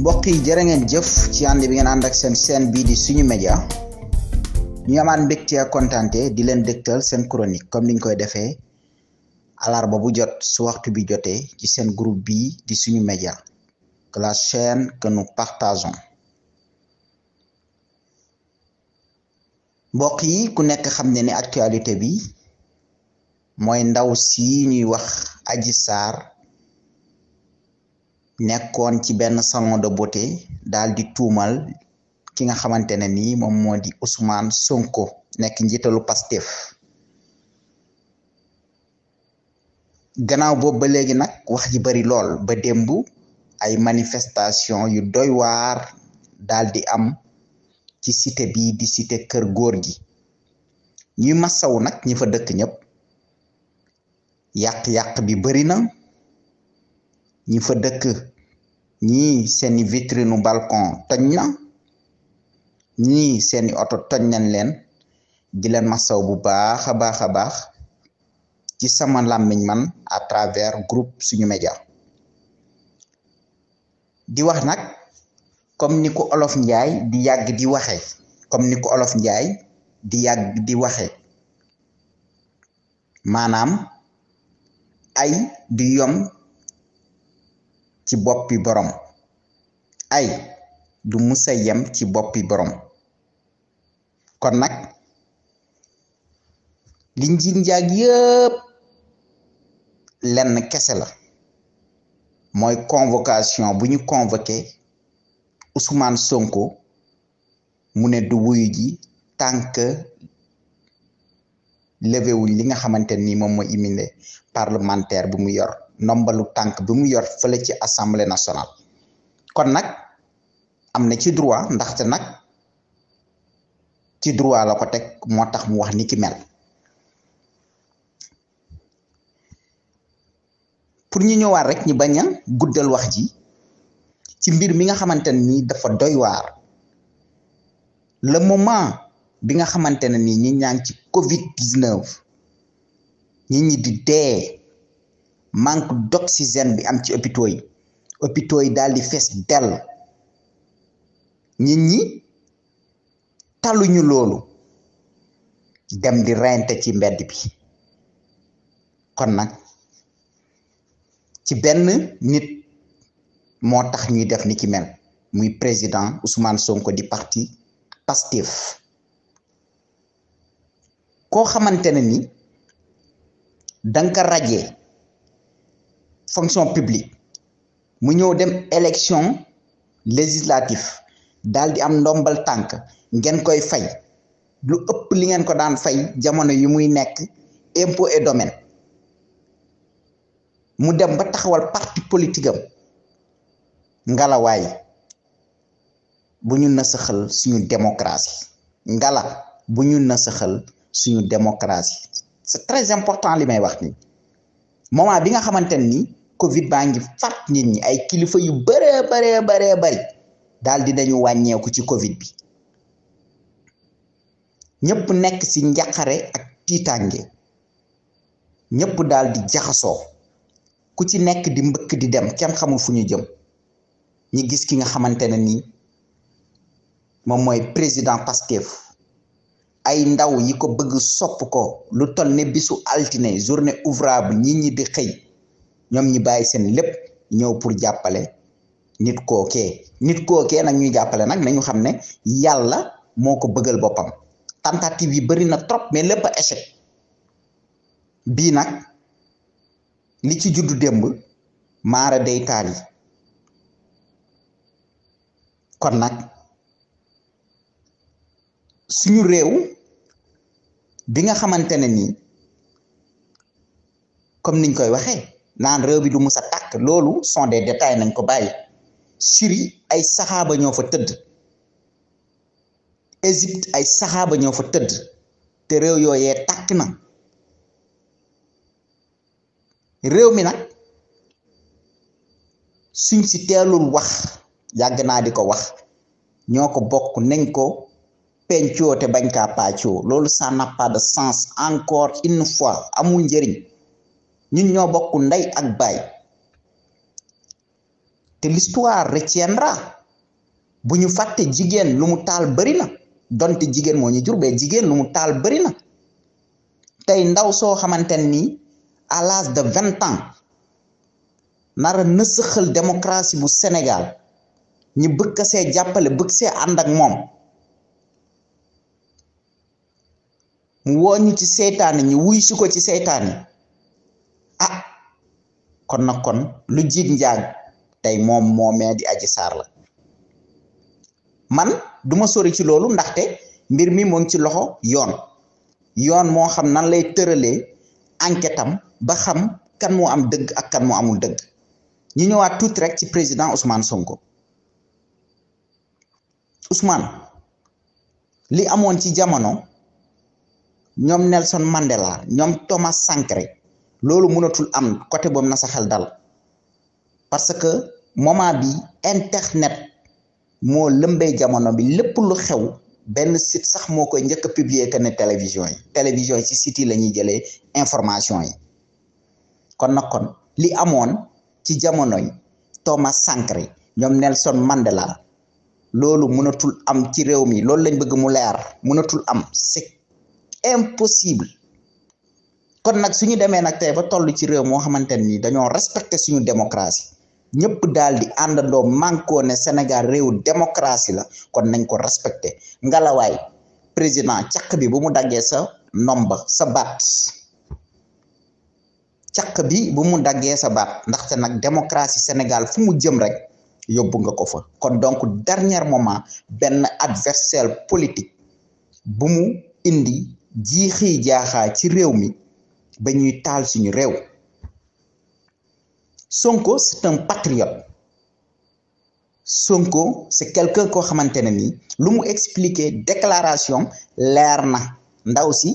mbokk yi jërë ngeen jëf ci ànd bi ngeen ànd ak seen chaîne bii di suñu média ñu amaat mbégte ak kontaante di leen dégtal seen chronique comme niñ koy defee alarba bu jot su waxtu bi jotee ci seen groupe bii di suñu média que la chaîne que nous partageons. mbokk yi ku nekk xam ne ni actualité bi mooy ndaw si ñuy wax Adji Sarr nekkoon ci benn salon de beauté daal di tuumal ki nga xamante ne nii moom moo di Ousmane Sonko nekk njiitalu Pastef gannaaw boobu ba léegi nag wax ji bari lool ba démb ay manifestation yu doy waar daal di am ci cité bi di cité kër góor gi ñuy masaw nag ñi fa dëkk ñëpp yàq-yàq bi bari na ñi fa dëkk ñii seeni vitrine balcon toj na ñii seeni oto toj nañ leen di leen masaw bu baax a baax ci sama làmmiñ man à travers groupe suñu média di wax nag comme ni ko olof njaay di yàgg di waxe maanaam ay di yom ci boppi borom ay du musa yem ci boppi borom kon nag li njiit njaag yëpp lenn kese la mooy convocation bu ñu convoqué Ousmane Sonko mu ne du wuyu ji tant que levé wuñ li nga xamante ni moom mooy immunité parlementaire bi mu yor ndombalu tànk bi mu yor fële ci assemblée nationale kon nag am na ci droit ndaxte nag ci droit la ko teg moo tax mu wax ni ki mel pour ñu ñëwaat rek ñu bañ a guddal wax ji ci mbir mi nga xamante ni dafa doy waar le moment bi nga xamante ne ni ñi ñaa ngi ci Covid-19 ñi di dee manque d'oxygène bi am ci hôpitaux yi daal di fees dell nit ñi taluñu loolu dem di reyante ci mbedd bi kon nag ci benn nit moo tax ñuy def ni ki mel muy président Ousmane Sonko di parti Pastef koo xamante ne ni danga ko rajee fonction publique mu ñëw dem élection législative daal di am ndombal tànk ngeen koy fay lu ëpp li ngeen ko daan fay jamono yu muy nekk impôt et domaine mu dem ba taxawal parti politique am ngalawaay bu ñu nasaxal suñu démocratie c'est très important li may wax ni moment bi nga xamante ni Covid baa ngi faat nit ñi ay kilifa yu bëree bari daal di dañu wàññeeku ci Covid bi ñëpp nekk ci njàqare ak tiitaange ñëpp daal di jaxasoo ku ci nekk di mbëkk di dem kenn xamul fu ñu jëm ñi gis ki nga xamante ne ni moom mooy président Pastef ay ndaw yi ko bëgg sopp ko lu toll ne bisu altine journée ouvrable ñi di xëy ñoom ñi bàyyi seen lépp ñëw pour jàppale nit kookee nag ñuy jàppale nag nañu xam ne yàlla moo ko bëggal boppam tentative yi bari na trop mais lépp a échec bii nag li ci juddu démb maara day taal yi kon nag suñu réew bi nga xamante ne nii comme niñ koy waxee naan réew bi du mus a tàkk loolu sont des détails nañ ko bàyyi Syrie ay saxaaba ñoo fa tëdd Égypte ay saxaaba ñoo fa tëdd te réew yooyee tàkk na réew mi nag suñ si teelul wax yàgg naa di ko wax ñoo ko bokk nañ ko pencoo te bañ kaa paccoo loolu ça n'a pas de sens encore une fois amul njëriñ ñun ñoo bokk ndey ak baay te l'histoire retiendra. bu ñu fàtte jigéen lu mu taal bëri na donte jigéen moo ñu jur ba jigéen lu mu taal bëri na tey ndaw soo xamante ni à l'âge de 20 ans nara nësëxal démocratie bu Sénégal ñu bëgg see jàppale bëgg see ànd ak moom mu woo ñu ci seytaane ñu wuy si ko ci seytaane ah kon nag kon lu jiig njaag tey moom moomee di Adji Sarr la man duma sori ci loolu ndaxte mbir mi moo ngi ci loxo yoon moo xam nan lay tëralee enquête am ba xam kan moo am dëgg ak kan moo amul dëgg ñu ñëwaat tuuti rek ci président Ousmane Sonko Ousmane li amoon ci jamono ñoom Nelson Mandela ñoom Thomas Sankara loolu mënatul am côté boobu na sa xel dal parce que moment bi internet moo lëmbee jamono bi lépp lu xew benn site sax moo koy njëkk a publier que ne télévision yi ci site yi la ñuy jëlee information yi kon nag kon li amoon ci jamonoy Thomas Sankara ñoom Nelson Mandela loolu mënatul am ci réew mi loolu lañ bëgg mu leer mënatul am c'est impossible kon nag suñu demee nag tey ba toll ci réew moo xamante ni dañoo respecter suñu démocratie ñëpp daal di àndandoo mànkoo ne Sénégal réewu démocratie la kon nañ ko respecter ngalawaay président caq bi bu mu daggee sa nomba sa baat caq bi bu mu daggee sa baat ndaxte nag démocratie Sénégal fu mu jëm rek yóbbu nga ko fa kon donc dernier moment benn adversaire politique bu mu indi jiixi jaaxaa ci réew mi ba ñuy taal suñu réew Sonko c'est un patriote Sonko c'est quelqu'un koo xamante ne nii lu mu expliquer déclaration leer na ndaw si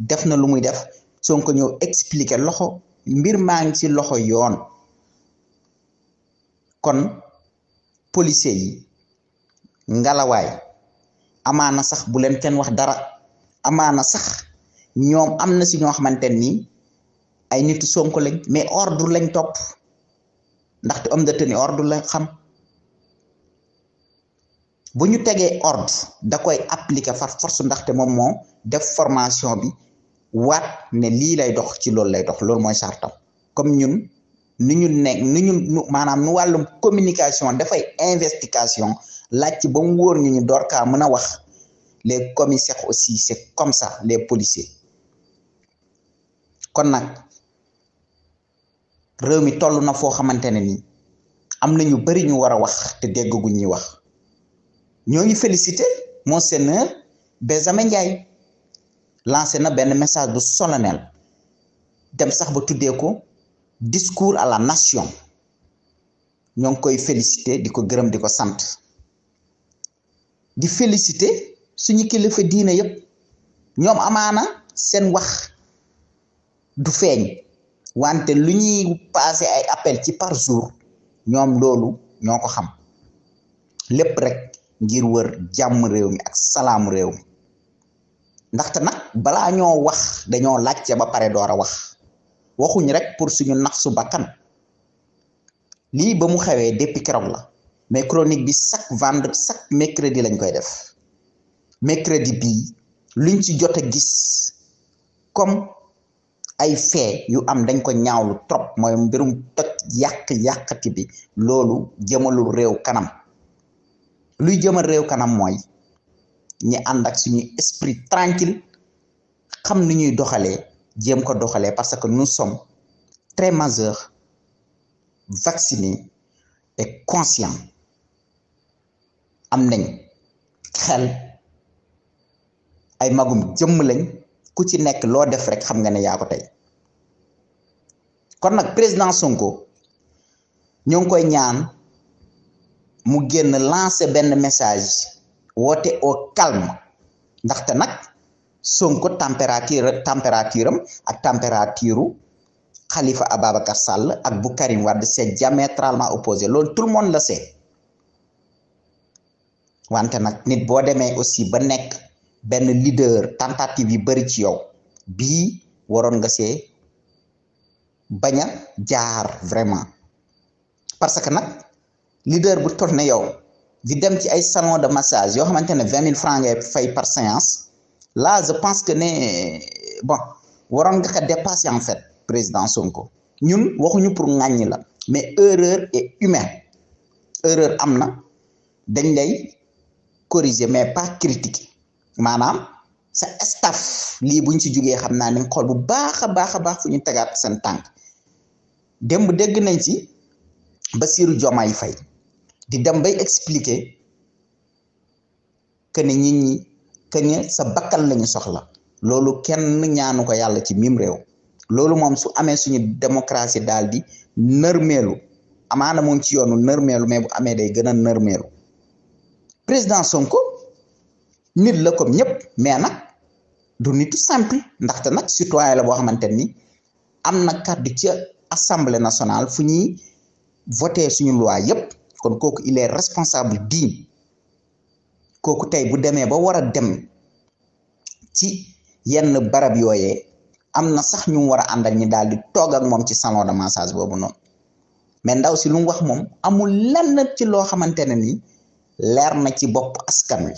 def na lu muy def Sonko ñëw expliquer loxo mbir maa ngi ci loxo yoon kon policiers yi ngalawaay amaana sax bu leen kenn wax dara amaana sax ñoom am na si ñoo xamante ni ay nitu Sonko lañ mais ordre lañ topp ndaxte homme de tenue ordre la xam bu ñu tegee ordre da koy appliquer par force ndaxte moom moo def formation bi waat ne lii lay dox ci loolu lay dox loolu mooy sartam comme ñun ni ñu nekk ni ñu maanaam nu wàllum communication dafay investigation laaj ci ba mu wóor ñu door kaa mën a wax les commissaires aussi c'est comme ça les policiers kon nag réew mi toll na foo xamante ne ni am na ñu bari ñu war a wax te déggaguñ ñi wax ñoo ngi félicité monseigneur Benjamin Ndiaye lancé na benn message bu solennel dem sax ba tuddee ko discours à la nation ñoo ngi koy félicité di ko gërëm di ko sant di félicité suñu kilifa diine yëpp ñoom amaana seen wax du feeñ wante lu ñuy passé ay appel ci par jour ñoom loolu ñoo ko xam lépp rek ngir wër jàmm réew mi ak salaam réew mi ndaxte nag balaa ñoo wax dañoo laajte ba pare door a wax waxuñ rek pour suñu nax su bakkan lii ba mu xewee depuis keroog la mais chronique bi chaque mercredi lañ koy def mercredi bii luñ ci jot a gis comme ay fait yu am dañ ko ñaawlu trop mooy mbirum toj yàqati bi loolu jëmalul réew kanam luy jëmal réew kanam mooy ñi ànd ak suñu esprit tranquille xam ni ñuy doxalee jéem ko doxalee parce que nous sommes très majeurs vaccinés et conscients am nañ xel ay magum jëmm lañ ku ci nekk loo def rek xam nga ne yaa ko tey kon nag président Sonko ñoo ngi koy ñaan mu génn lancer benn message woote au calme ndaxte nag Sonko température am ak température Khalifa Ababacar Sall ak bu Karim Wade c'est diamétralement opposé loolu tout le monde le sait wante nag nit boo demee aussi ba nekk benn leader tentative yi bari ci yow bii waroon nga see bañ a jaar vraiment parce que nag leader bu toll ne yow di dem ci ay salon de massage yoo xamante ne 20 000 francs ngay fay par séance là je pense que ne bon waroon nga ko dépasser en fait président Sonko ñun waxuñu pour ŋàññi la mais erreur est humaine erreur am na dañ lay corriger mais pas critiquer maanaam sa staff lii buñ ci jógee xam naa ni xool bu baax a baax fu ñu tegaat seen tànk démb dégg nañ ci Bassirou Diomaye Faye di dem bay expliquer que ne nit ñi que ne sa bakkan lañu soxla loolu kenn ñaanu ko yàlla ci mim réew loolu moom su amee suñu démocratie daal di nërmeelu amaana moom ci yoonu nërmeelu mais bu amee day gën a nërmeelu président Sonko nit la comme ñëpp mais nag du nitu simple ndaxte nag citoyen la boo xamante ni am na kàddu ci assemblée nationale fu ñuy voter suñu loi yépp kon kooku il est responsable digne kooku tey bu demee ba war a dem ci yenn barab yooyee am na sax ñu war a àndal ñi daal di toog ak moom ci salon de massage boobu noonu mais ndaw si lu mu wax moom amul lenn ci loo xamante ne ni leer na ci bopp askan wi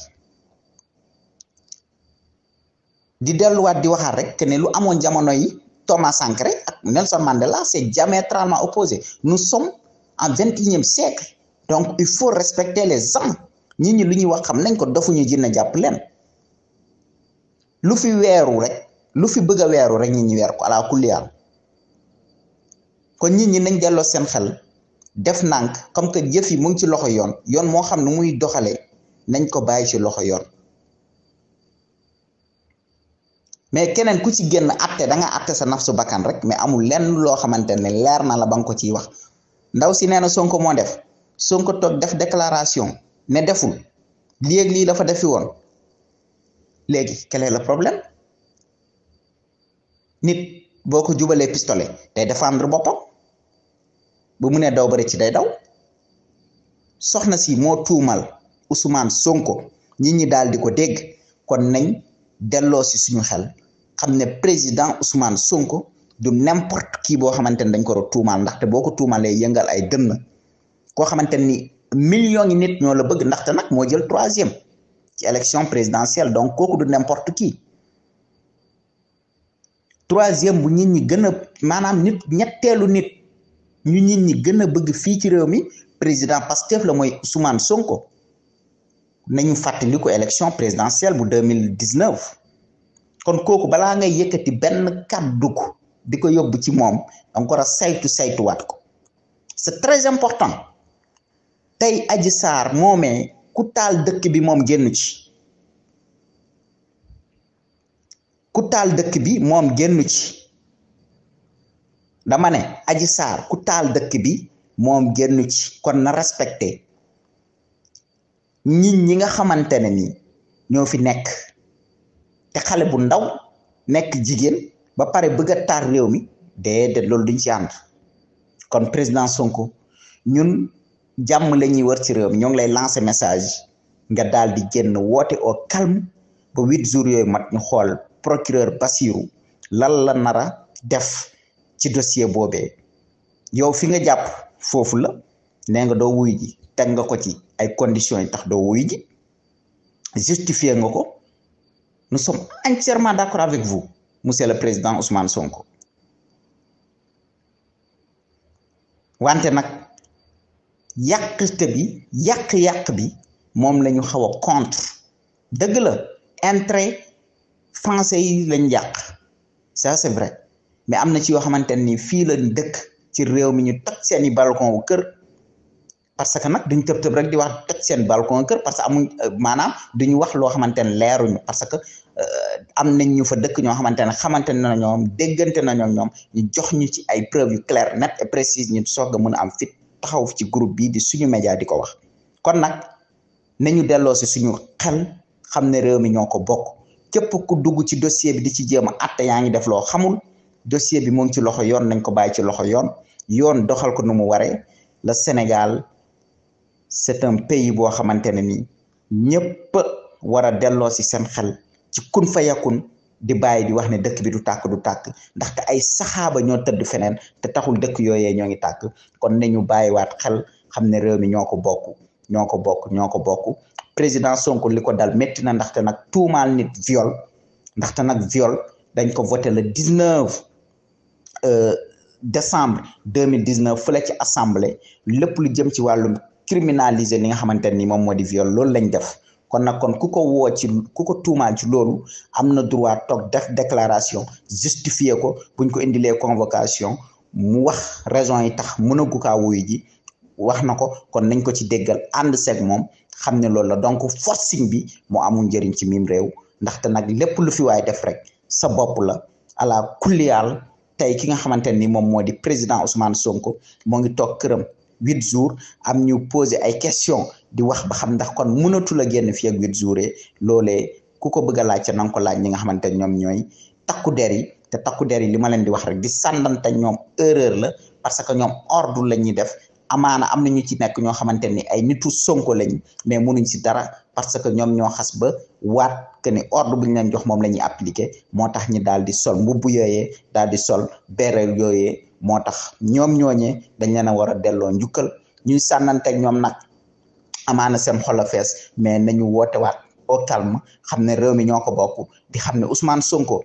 di delluwaat di waxaat rek que ne lu amoon jamono yi Thomas Sankara ak Nelson Mandela c'est diamétralement opposé nous sommes en 21e siècle donc il faut respecter les gens nit ñi lu ñuy wax xam nañ ko dofuñu jinne jàpp leen lu fi weeru rek lu fi bëgg a weeru rek nit ñi weer ko ala kulli yàlla kon nit ñi nañ delloo seen xel def nànk comme que jëf yi mu ngi ci loxo yoon moo xam ne muy doxalee nañ ko bàyyi ci loxo yoon mais keneen ku ci génn atte da nga atte sa naf su bakkan rek mais amul lenn loo xamante ne leer na la ba nga ko ciy wax ndaw si nee na Sonko moo def Sonko toog def déclaration ne deful léegi lii dafa defi woon léegi quel est le problème nit boo ko jubalee pistolet day défendre boppam bu mu nee daw bari ci day daw soxna si moo tuumal Ousmane Sonko nit ñi daal di ko dégg kon nañ delloo si suñu xel xam ne président Ousmane Sonko du n'importe qui boo xamante ne dañ ko war a tuumaal ndaxte boo ko tuumalee yëngal ay dënn koo xamante ni millions yi nit ñoo la bëgg ndaxte nag moo jël 3e ci élection présidentielle donc kooku du n'importe qui 3e bu nit ñi gën a maanaam nit ñetteelu nit ñu nit ñi gën a bëgg fii ci réew mi président Pastef la mooy Ousmane Sonko nañu fàttali ko élection présidentielle bu 2019 kon kooku balaa ngay yëkkati benn kàddu ko di ko yóbbu ci moom danga ko war a saytuwaat ko c'est très important tey Adji Sarr moomee ku taal dëkk bi moom génn ci ku taal dëkk bi moom génn ci dama ne Adji Sarr ku taal dëkk bi moom génn ci kon na respecté nit ñi nga xamante ne ni ñoo fi nekk te xale bu ndaw nekk jigéen ba pare bëgg a taar réew mi déedéet loolu duñ ci ànd kon président Sonko ñun jàmm la ñuy wër ci réew mi ñoo ngi lay lancer message nga daal di génn woote au calme ba 8 jours yooyu mat ñu xool procureur Bassirou lan la nara def ci dossier boobee yow fi nga jàpp foofu la nee nga doo wuy ji teg nga ko ci ay conditions yi tax doo wuy ji justifier nga ko nous sommes entièrement d'accord avec vous monsieur le président Ousmane Sonko wante nag yàqte bi yàq bi moom la ñu xaw a contre dëgg la intérêt français yi lañ yàq ça c'est vrai mais am na ci yoo xamante ni fii la dëkk ci réew mi ñu toj seeni balcon wu kër parce que nag duñ tëb rek di wax toj seen balcon kër parce que amuñ maanaam duñu wax loo xamante ne leeruñu parce que am nañ ñu fa dëkk ñoo xamante ne na ñoom déggante nañoo ñoom ñu jox ñu ci ay preuves yu claires nettes et précises ñu soog a mën a am fit taxaw ci groupe bii di suñu média di ko wax kon nag nañu delloo si suñu xel xam ne réew mi ñoo ko bokk képp ku dugg ci dossier bi di ci jéem a atte yaa ngi def loo xamul dossier bi moom ci loxo yoon nañ ko bàyyi ci loxo yoon doxal ko nu mu waree le Sénégal c'est un pays boo xamante ne ni ñëpp war a delloo si seen xel ci kun fa yakun di bàyyi di wax ne dëkk bi du tàkk ndaxte ay saxaaba ñoo tëdd feneen te taxul dëkk yooyee ñoo ngi tàkk kon nañu bàyyiwaat xel xam ne réew mi ñoo ko bokk président Sonko li ko dal métti na ndaxte nag tuumaal nit viol ndaxte nag viol dañ ko voté le 19 décembre 2019 fële ci assemblée lépp lu jëm ci wàllum criminaliser li nga xamante ni moom moo di viol loolu lañ def kon ku ko woo ci ku ko tuumaal ci loolu am na droit toog def déclaration justifier ko buñ ko indilee convocation mu wax raison yi tax mënagu kaa wuyu ji wax na ko kon nañ ko ci déggal ànd seeg moom xam ne loolu la donc forcing bi moo amul njëriñ ci mim réew ndaxte nag lépp lu fi waay def rek sa bopp la ala kulliyaal tey ki nga xamante ni moom moo di président Ousmane Sonko moo ngi toog këram 8 jours am ñu posé ay question di wax ba xam ndax kon mënatul a génn fii ak 8 jours loolee ku ko bëgg a laaj ca na nga ko laaj ñi nga xamante ne ñoom ñooy takku der yi te takku der yi li ma leen di wax rek di sàndante ñoom erreur la parce que ñoom ordre la ñuy def amaana am na ñu ci nekk ñoo xamante ni ay nitu Sonko lañ mais mënuñ si dara parce que ñoom ñoo xas ba waat que ni ordre bu ñu leen jox moom la ñuy appliqué moo tax ñi daal di sol mbubb yooyee daal di sol bere yooyee moo tax ñoom ñooñee dañ leen a war a delloo njukkal ñuy sànnanteeg ñoom nag amaana seen xol a fees mais nañu woote waat au calme xam ne réew mi ñoo ko bokk di xam ne Ousmane Sonko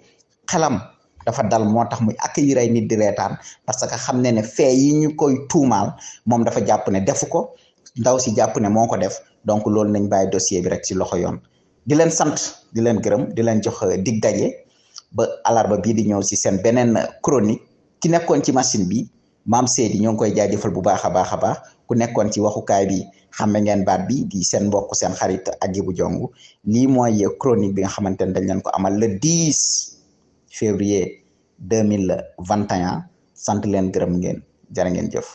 xelam dafa dal moo tax muy accueillir ay nit di reetaan parce que xam ne fee yi ñu koy tuumaal moom dafa jàpp ne defu ko ndaw si jàpp ne moo ko def donc loolu nañ bàyyi dossier bi rek ci loxo yoon di leen sant di leen gërëm di leen jox dig daje ba alarba bii di ñëw si seen beneen chronique ki nekkoon ci machine bi maam Seydi ñoo ngi koy jaajëfal bu baax a baax ku nekkoon ci waxukaay bi xamme ngeen baat bi di seen mbokk seen xarit Hadjibou Diong lii mooy chronique bi nga xamante ne dañ leen ko amal le 10 février 2021 sant leen gërëm ngeen jërë ngeen jëf